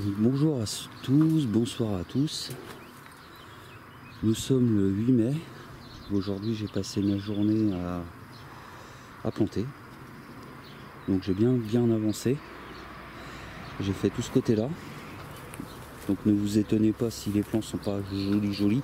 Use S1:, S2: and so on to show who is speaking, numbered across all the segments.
S1: Bonjour à tous, bonsoir à tous. Nous sommes le 8 mai. Aujourd'hui j'ai passé ma journée à planter. Donc j'ai bien avancé. J'ai fait tout ce côté là. Donc ne vous étonnez pas si les plants sont pas jolis.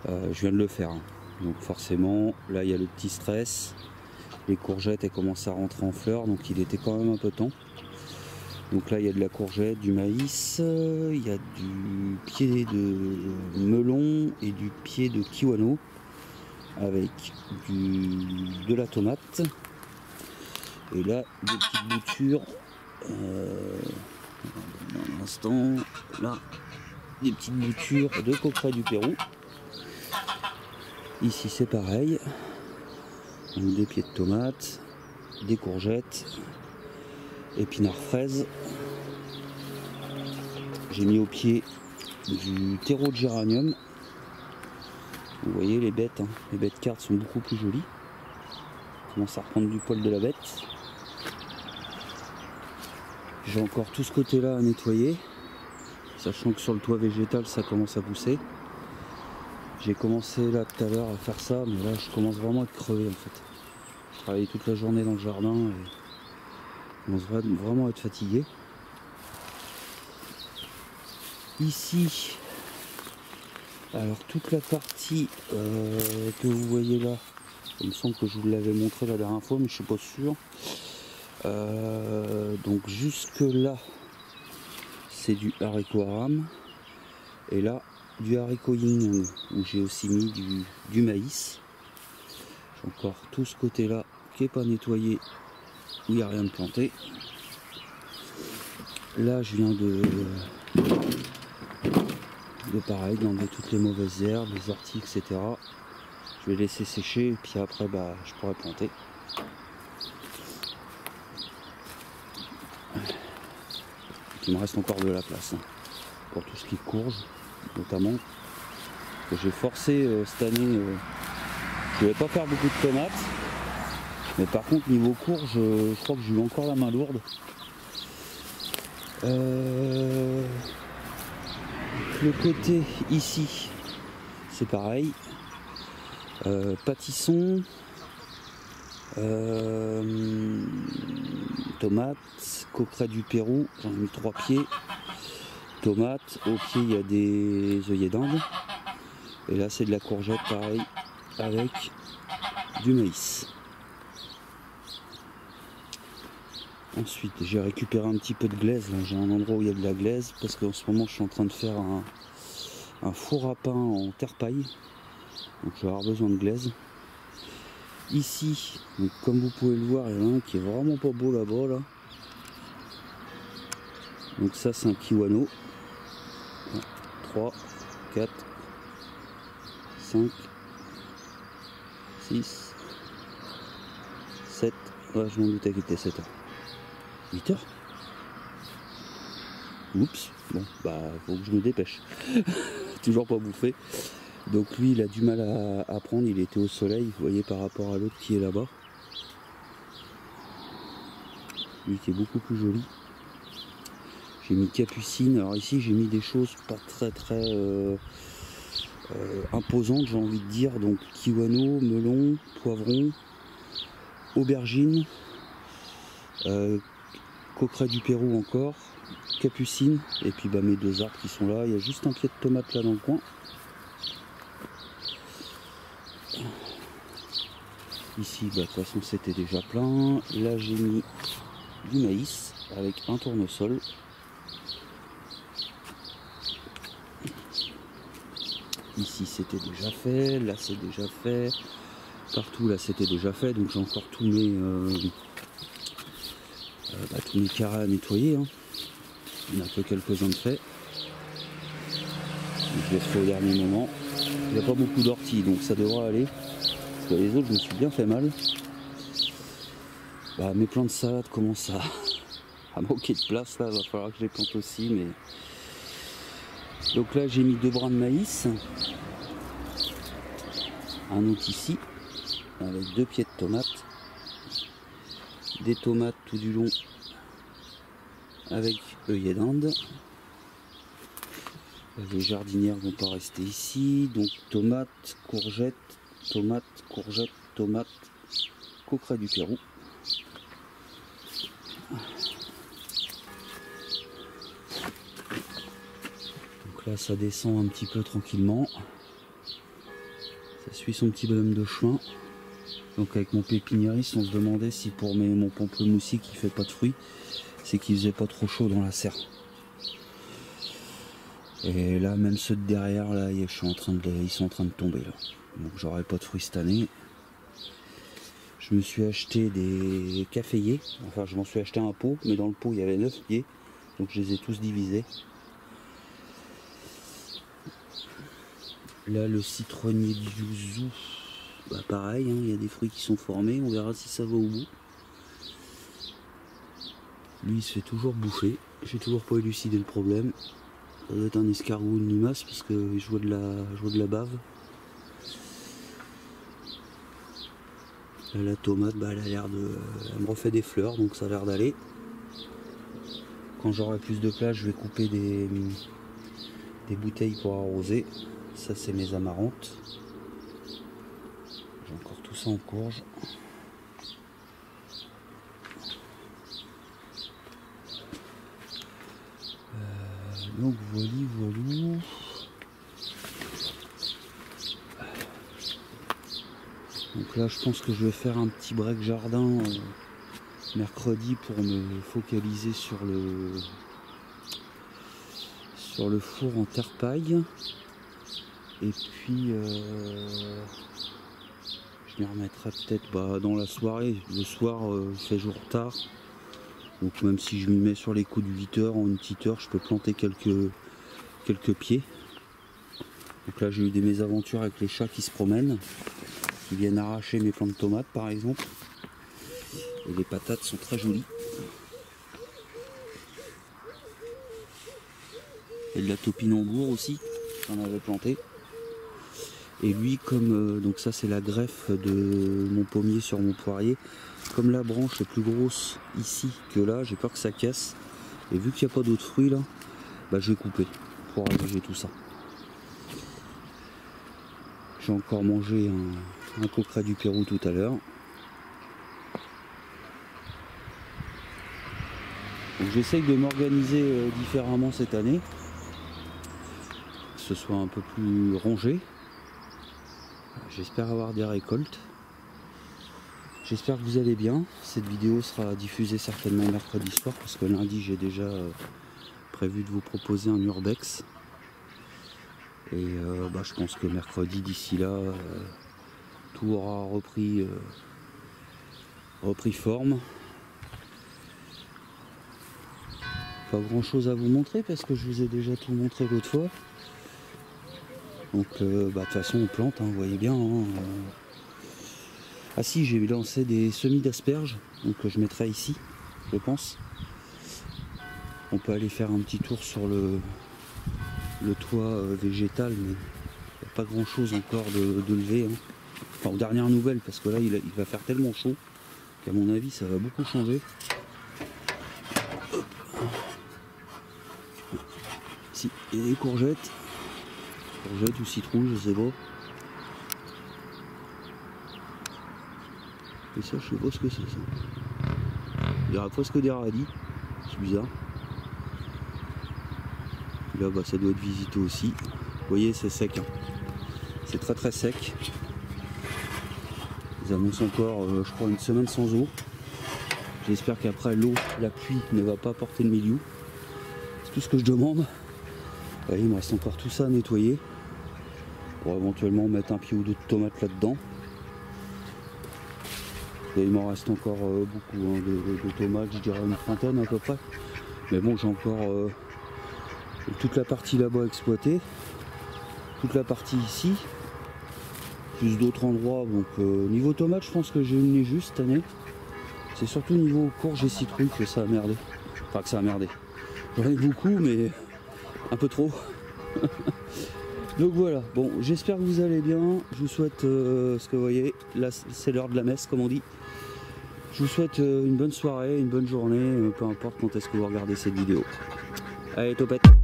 S1: Je viens de le faire. Donc forcément là il y a le petit stress. Les courgettes elles commencent à rentrer en fleurs. Donc il était quand même un peu temps. Donc là il y a de la courgette, du maïs, il y a du pied de melon et du pied de kiwano avec de la tomate. Et là des petites boutures, un instant, là des petites boutures de coquerets du Pérou. Ici c'est pareil, donc des pieds de tomates, des courgettes, épinards fraises. J'ai mis au pied du terreau de géranium. Vous voyez les bêtes, les bêtes cartes sont beaucoup plus jolies. On commence à reprendre du poil de la bête. J'ai encore tout ce côté là à nettoyer, sachant que sur le toit végétal ça commence à pousser. J'ai commencé là tout à l'heure à faire ça, mais là je commence vraiment à être crevé en fait. Je travaille toute la journée dans le jardin et je commence vraiment à être fatigué. Ici, alors toute la partie que vous voyez là, il me semble que je vous l'avais montré la dernière fois, mais je suis pas sûr. Donc jusque là, c'est du haricot rame, et là du haricot yin où j'ai aussi mis du maïs. J'ai encore tout ce côté là qui n'est pas nettoyé, où il n'y a rien de planté. Là je viens de pareil, d'enlever toutes les mauvaises herbes, les orties, etc. Je vais laisser sécher et puis après je pourrai planter. Il me reste encore de la place pour tout ce qui est courge notamment. Que j'ai forcé cette année. Je ne vais pas faire beaucoup de tomates. Mais par contre niveau courge, je crois que j'ai eu encore la main lourde. Le côté ici, c'est pareil. Pâtisson, tomates, coquerets du Pérou, j'en ai mis 3 pieds. Tomates, au pied il y a des œillets d'Inde. Et là c'est de la courgette pareil, avec du maïs. Ensuite j'ai récupéré un petit peu de glaise, j'ai un endroit où il y a de la glaise, parce qu'en ce moment je suis en train de faire un four à pain en terre paille, donc je vais avoir besoin de glaise. Ici, donc comme vous pouvez le voir, il y en a un qui est vraiment pas beau là-bas là. Donc ça c'est un kiwano. 3, 4, 5, 6, 7, ouais je m'en doutais qu'il était 7 heures. 8 heures. Oups, bon bah faut que je me dépêche. Toujours pas bouffé. Donc lui il a du mal à prendre, il était au soleil, vous voyez par rapport à l'autre qui est là-bas. Lui qui est beaucoup plus joli. J'ai mis capucine, alors ici j'ai mis des choses pas très imposantes j'ai envie de dire. Donc kiwano, melon, poivron, aubergine, coquerets du Pérou encore, capucine, et puis mes 2 arbres qui sont là. Il y a juste un pied de tomate là dans le coin. Ici de toute façon c'était déjà plein. Là j'ai mis du maïs avec un tournesol. Ici c'était déjà fait, là c'est déjà fait, partout là c'était déjà fait, donc j'ai encore tous mes carrés à nettoyer. Il n'y en a que quelques-uns de faits. Je les ferai au dernier moment. Il n'y a pas beaucoup d'orties donc ça devrait aller. Parce que les autres je me suis bien fait mal. Mes plants de salade commencent à manquer de place là, il va falloir que je les plante aussi. Mais donc là j'ai mis 2 brins de maïs. Un autre ici avec 2 pieds de tomates, des tomates tout du long avec œillet d'Inde. Les jardinières vont pas rester ici, donc tomates, courgettes, coquerets du Pérou. Donc là ça descend un petit peu tranquillement, ça suit son petit bonhomme de chemin. Donc avec mon pépiniériste on se demandait si pour mon pamplemoussier qui fait pas de fruits, c'est qu'il faisait pas trop chaud dans la serre. Et là même ceux de derrière là ils sont en train de tomber là. Donc j'aurai pas de fruits cette année. Je me suis acheté des caféiers, enfin je m'en suis acheté un pot, mais dans le pot il y avait 9 pieds, donc je les ai tous divisés. Là le citronnier du yuzu, bah pareil, hein, il y a des fruits qui sont formés, on verra si ça va au bout. Lui il se fait toujours bouffer, j'ai toujours pas élucidé le problème. Ça doit être un escargot ou une limace parce que je vois de la bave. Là, la tomate, bah, elle a l'air de. Elle me refait des fleurs, donc ça a l'air d'aller. Quand j'aurai plus de place, je vais couper des bouteilles pour arroser. Ça, c'est mes amarantes. J'ai encore tout ça en courge. Donc voilà. Donc là je pense que je vais faire un petit break jardin mercredi pour me focaliser sur le four en terre paille. Et puis je m'y remettrai peut-être dans la soirée. Le soir il fait jour tard. Donc même si je m'y mets sur les coups de 8 heures, en une petite heure, je peux planter quelques pieds. Donc là j'ai eu des mésaventures avec les chats qui se promènent, qui viennent arracher mes plants de tomates par exemple. Et les patates sont très jolies. Et de la topinambour aussi, j'en avais planté. Et lui comme, donc ça c'est la greffe de mon pommier sur mon poirier. Comme la branche est plus grosse ici que là, j'ai peur que ça casse. Et vu qu'il n'y a pas d'autres fruits là, bah, je vais couper pour alléger tout ça. J'ai encore mangé un coqueret du Pérou tout à l'heure. Donc j'essaye de m'organiser différemment cette année. Que ce soit un peu plus rangé. J'espère avoir des récoltes. J'espère que vous allez bien. Cette vidéo sera diffusée certainement mercredi soir parce que lundi j'ai déjà prévu de vous proposer un urbex. Et je pense que mercredi d'ici là tout aura repris forme. Pas grand chose à vous montrer parce que je vous ai déjà tout montré l'autre fois. Donc de toute façon on plante, hein, vous voyez bien. Hein, Ah si, j'ai lancé des semis d'asperges, donc je mettrai ici, je pense. On peut aller faire un petit tour sur le toit végétal, mais il n'y a pas grand chose encore de levé. Hein. Enfin, aux dernières nouvelles, parce que là il va faire tellement chaud qu'à mon avis ça va beaucoup changer. Si, il y a des courgettes ou citrouilles, je sais pas. Et ça, je sais pas ce que c'est ça. Il y aura presque des radis, c'est bizarre. Et là, ça doit être visité aussi. Vous voyez, c'est sec. Hein. C'est très très sec. Ils annoncent encore, je crois, une semaine sans eau. J'espère qu'après l'eau, la pluie ne va pas porter le milieu. C'est tout ce que je demande. Allez, il me reste encore tout ça à nettoyer. Pour éventuellement mettre un pied ou deux de tomates là-dedans. Et il m'en reste encore beaucoup hein, de tomates, je dirais une trentaine à peu près. Mais bon, j'ai encore toute la partie là-bas exploitée, toute la partie ici, plus d'autres endroits. Donc niveau tomates, je pense que j'ai une juste cette année. C'est surtout niveau courge et citrouille que ça a merdé. Enfin que ça a merdé. J'en ai beaucoup, mais un peu trop. Donc voilà, bon, j'espère que vous allez bien. Je vous souhaite ce que vous voyez. Là, c'est l'heure de la messe, comme on dit. Je vous souhaite une bonne soirée, une bonne journée, peu importe quand est-ce que vous regardez cette vidéo. Allez, topette.